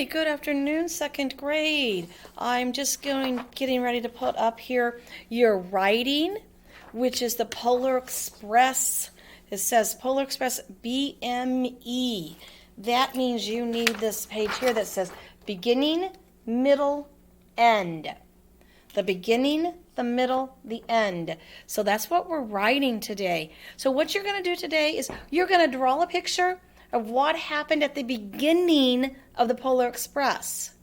Okay, good afternoon, second grade. I'm just getting ready to put up here your writing, which is the Polar Express. It says Polar Express BME. That means you need this page here that says beginning, middle, end. The beginning, the middle, the end. So that's what we're writing today. So what you're going to do today is you're going to draw a picture of what happened at the beginning of the Polar Express.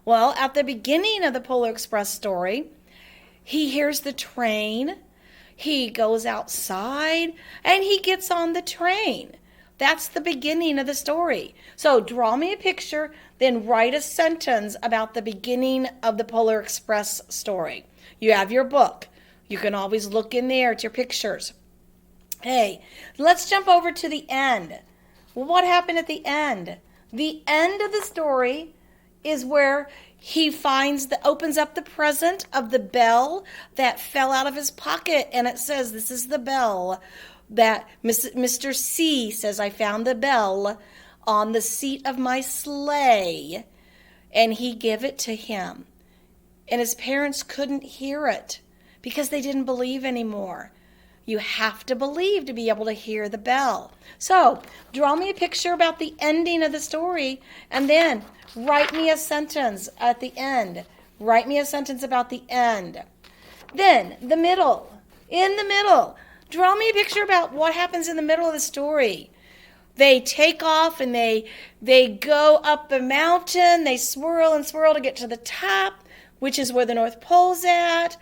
Well, at the beginning of the Polar Express story, he hears the train, he goes outside, and he gets on the train. That's the beginning of the story. So draw me a picture, then write a sentence about the beginning of the Polar Express story. You have your book. You can always look in there at your pictures. Hey, let's jump over to the end. Well, what happened at the end? The end of the story is where he opens up the present of the bell that fell out of his pocket, and it says, this is the bell that Mr. C says, I found the bell on the seat of my sleigh, and he gave it to him. And his parents couldn't hear it because they didn't believe anymore. You have to believe to be able to hear the bell. So, draw me a picture about the ending of the story, and then write me a sentence at the end. Write me a sentence about the end. Then, the middle. In the middle, draw me a picture about what happens in the middle of the story. They take off and they go up the mountain. They swirl and swirl to get to the top, which is where the North Pole's at.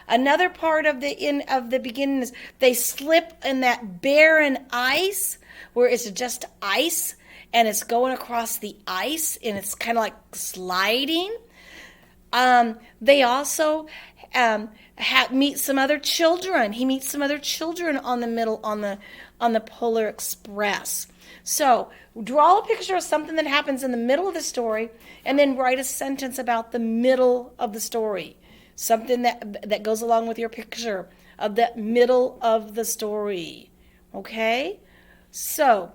Another part of the beginning is they slip in that barren ice where it's just ice and it's going across the ice and it's kind of like sliding. They also meet some other children. He meets some other children on the Polar Express. So draw a picture of something that happens in the middle of the story and then write a sentence about the middle of the story. Something that goes along with your picture of the middle of the story. Okay? So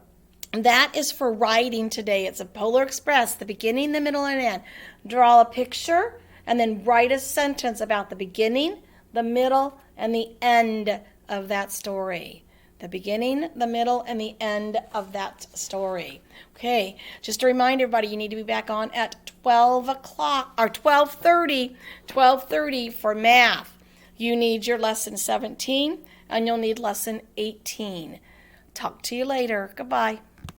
that is for writing today. It's a Polar Express, the beginning, the middle, and end. Draw a picture and then write a sentence about the beginning, the middle, and the end of that story. The beginning, the middle, and the end of that story. Okay, just a reminder, everybody, you need to be back on at 12 o'clock, or 12:30 for math. You need your lesson 17, and you'll need lesson 18. Talk to you later. Goodbye.